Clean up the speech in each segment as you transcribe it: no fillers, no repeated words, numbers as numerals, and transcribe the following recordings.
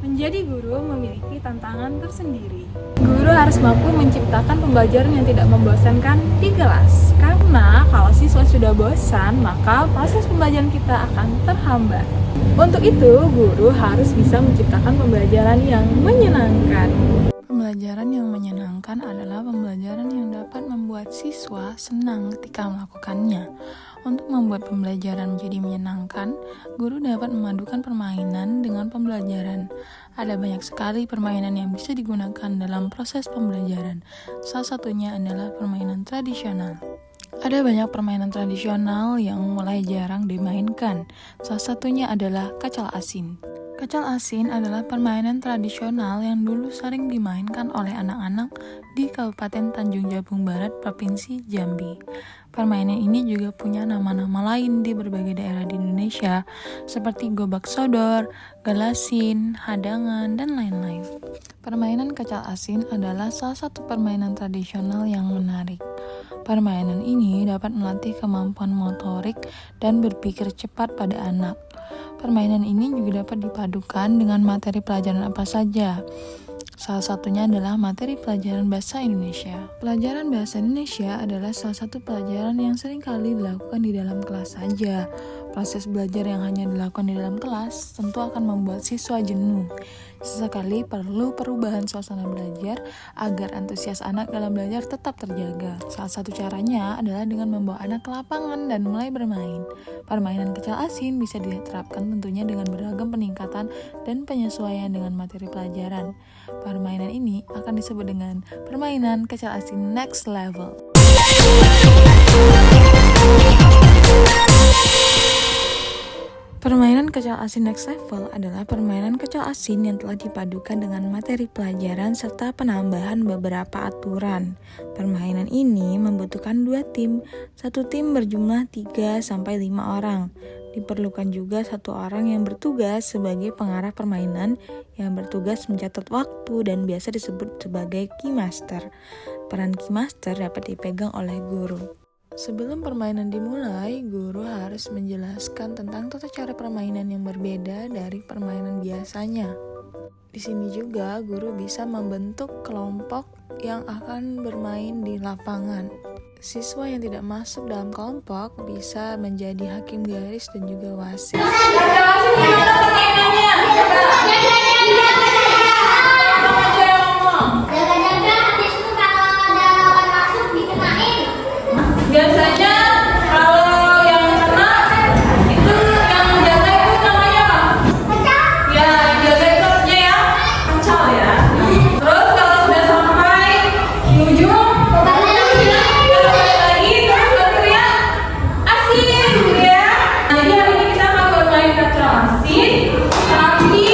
Menjadi guru memiliki tantangan tersendiri. Guru harus mampu menciptakan pembelajaran yang tidak membosankan di kelas. Karena kalau siswa sudah bosan, maka proses pembelajaran kita akan terhambat. Untuk itu, guru harus bisa menciptakan pembelajaran yang menyenangkan. Pembelajaran yang menyenangkan adalah pembelajaran yang dapat membuat siswa senang ketika melakukannya. Untuk membuat pembelajaran menjadi menyenangkan, guru dapat memadukan permainan dengan pembelajaran. Ada banyak sekali permainan yang bisa digunakan dalam proses pembelajaran. Salah satunya adalah permainan tradisional. Ada banyak permainan tradisional yang mulai jarang dimainkan. Salah satunya adalah kacal asin. Kacal asin adalah permainan tradisional yang dulu sering dimainkan oleh anak-anak di Kabupaten Tanjung Jabung Barat, Provinsi Jambi. Permainan ini juga punya nama-nama lain di berbagai daerah di Indonesia, seperti gobak sodor, galasin, hadangan, dan lain-lain. Permainan kacal asin adalah salah satu permainan tradisional yang menarik. Permainan ini dapat melatih kemampuan motorik dan berpikir cepat pada anak. Permainan ini juga dapat dipadukan dengan materi pelajaran apa saja. Salah satunya adalah materi pelajaran bahasa Indonesia. Pelajaran bahasa Indonesia adalah salah satu pelajaran yang sering kali dilakukan di dalam kelas saja. Proses belajar yang hanya dilakukan di dalam kelas tentu akan membuat siswa jenuh. Sesekali perlu perubahan suasana belajar agar antusias anak dalam belajar tetap terjaga. Salah satu caranya adalah dengan membawa anak ke lapangan dan mulai bermain. Permainan kacal asin bisa diterapkan tentunya dengan beragam peningkatan dan penyesuaian dengan materi pelajaran. Permainan ini akan disebut dengan permainan kacal asin next level. Permainan kacal asin next level adalah permainan kacal asin yang telah dipadukan dengan materi pelajaran serta penambahan beberapa aturan. Permainan ini membutuhkan 2 tim. Satu tim berjumlah 3-5 orang. Diperlukan juga 1 orang yang bertugas sebagai pengarah permainan yang bertugas mencatat waktu dan biasa disebut sebagai keymaster. Peran keymaster dapat dipegang oleh guru. Sebelum permainan dimulai, guru harus menjelaskan tentang tata cara permainan yang berbeda dari permainan biasanya. Di sini juga guru bisa membentuk kelompok yang akan bermain di lapangan. Siswa yang tidak masuk dalam kelompok bisa menjadi hakim garis dan juga wasit. Biasanya kalau yang kena itu yang jaga itu namanya apa? Kacal. Ya, yang jaga itu artinya ya kacal ya. Terus kalau sudah sampai di ujung, kembali lagi terus berteriak asin gitu ya. Jadi hari ini kita akan bermain kacal asin, tapi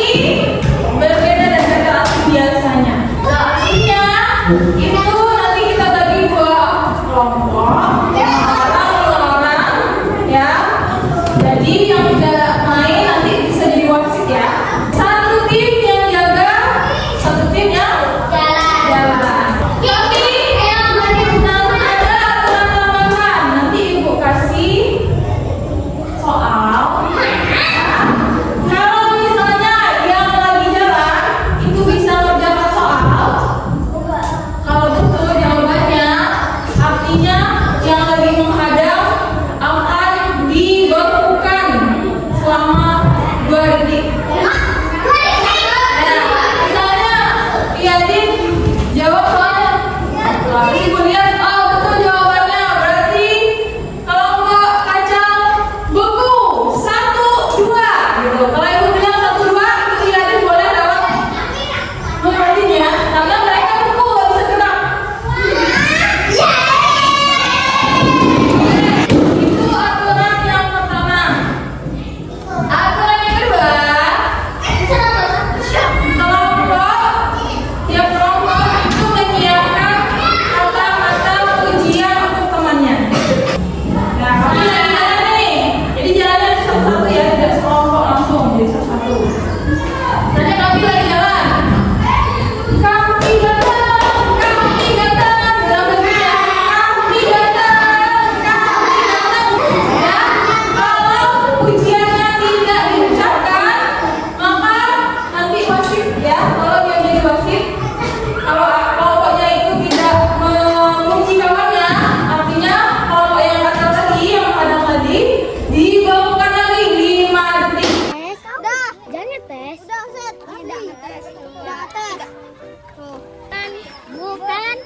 Bukan.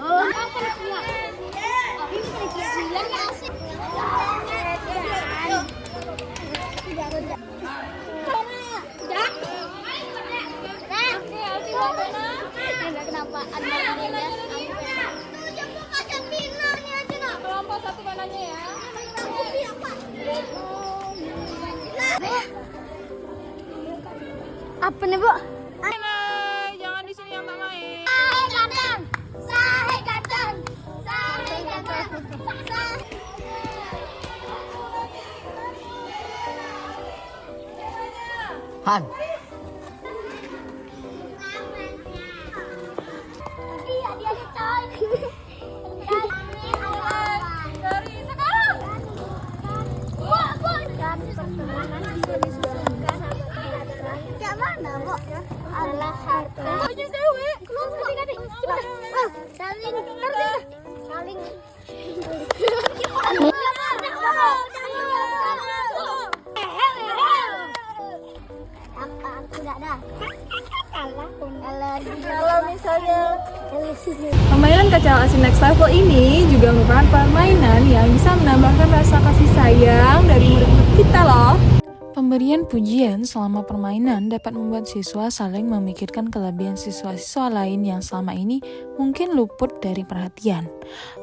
Oh, kenapa ada Kelompok satu mananya ya. apa nih, Bu? Jangan di sini yang tak main. Sahe ganteng. Sahe ganteng. Sahe ganteng. Han. Dia coy. Dari sekarang. Yang mana, Bu? Allah harta. Punya dewe. Saling. Saling. Enggak dah. Kalau misalnya Permainan kacal asin next level ini juga merupakan permainan yang bisa menambahkan rasa kasih sayang dari murid-murid kita loh. Pemberian pujian selama permainan dapat membuat siswa saling memikirkan kelebihan siswa-siswa lain yang selama ini mungkin luput dari perhatian.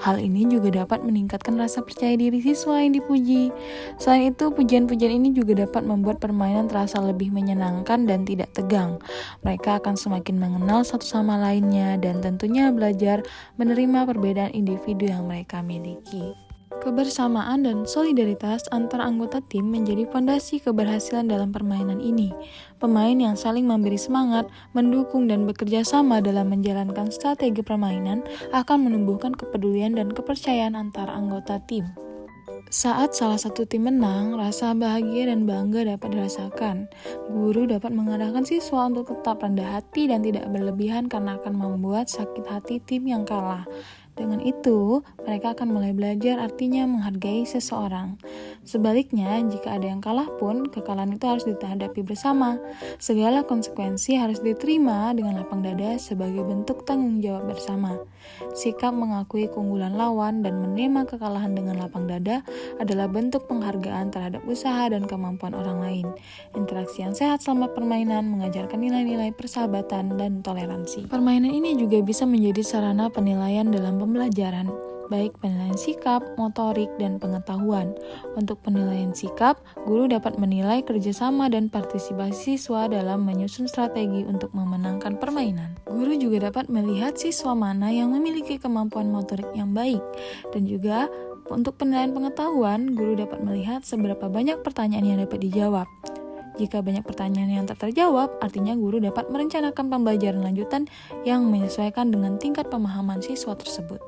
Hal ini juga dapat meningkatkan rasa percaya diri siswa yang dipuji. Selain itu, pujian-pujian ini juga dapat membuat permainan terasa lebih menyenangkan dan tidak tegang. Mereka akan semakin mengenal satu sama lainnya dan tentunya belajar menerima perbedaan individu yang mereka miliki. Kebersamaan dan solidaritas antar anggota tim menjadi fondasi keberhasilan dalam permainan ini. Pemain yang saling memberi semangat, mendukung, dan bekerja sama dalam menjalankan strategi permainan akan menumbuhkan kepedulian dan kepercayaan antar anggota tim. Saat salah satu tim menang, rasa bahagia dan bangga dapat dirasakan. Guru dapat mengarahkan siswa untuk tetap rendah hati dan tidak berlebihan karena akan membuat sakit hati tim yang kalah. Dengan itu, mereka akan mulai belajar artinya menghargai seseorang. Sebaliknya, jika ada yang kalah pun, kekalahan itu harus dihadapi bersama. Segala konsekuensi harus diterima dengan lapang dada sebagai bentuk tanggung jawab bersama. Sikap mengakui keunggulan lawan dan menerima kekalahan dengan lapang dada adalah bentuk penghargaan terhadap usaha dan kemampuan orang lain. Interaksi yang sehat selama permainan mengajarkan nilai-nilai persahabatan dan toleransi. Permainan ini juga bisa menjadi sarana penilaian dalam pembelajaran, baik penilaian sikap, motorik, dan pengetahuan. Untuk penilaian sikap, guru dapat menilai kerjasama dan partisipasi siswa dalam menyusun strategi untuk memenangkan permainan. Guru juga dapat melihat siswa mana yang memiliki kemampuan motorik yang baik, dan juga untuk penilaian pengetahuan, guru dapat melihat seberapa banyak pertanyaan yang dapat dijawab. Jika banyak pertanyaan yang tak terjawab, artinya guru dapat merencanakan pembelajaran lanjutan yang menyesuaikan dengan tingkat pemahaman siswa tersebut.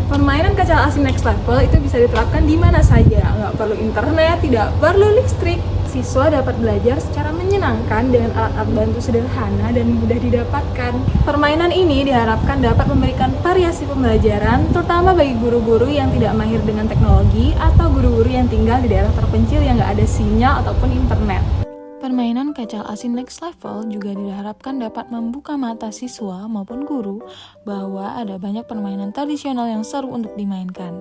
Permainan kacal asin next level itu bisa diterapkan di mana saja, nggak perlu internet, tidak perlu listrik. Siswa dapat belajar secara menyenangkan dengan alat-alat bantu sederhana dan mudah didapatkan. Permainan ini diharapkan dapat memberikan variasi pembelajaran, terutama bagi guru-guru yang tidak mahir dengan teknologi atau guru-guru yang tinggal di daerah terpencil yang nggak ada sinyal ataupun internet. Permainan kacal asin next level juga diharapkan dapat membuka mata siswa maupun guru bahwa ada banyak permainan tradisional yang seru untuk dimainkan.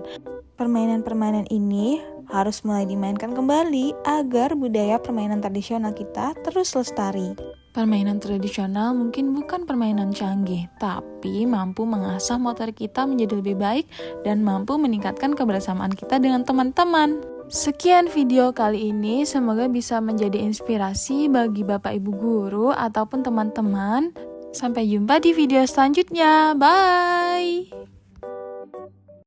Permainan-permainan ini harus mulai dimainkan kembali agar budaya permainan tradisional kita terus lestari. Permainan tradisional mungkin bukan permainan canggih, tapi mampu mengasah motorik kita menjadi lebih baik dan mampu meningkatkan kebersamaan kita dengan teman-teman. Sekian video kali ini, semoga bisa menjadi inspirasi bagi Bapak Ibu guru ataupun teman-teman. Sampai jumpa di video selanjutnya. Bye!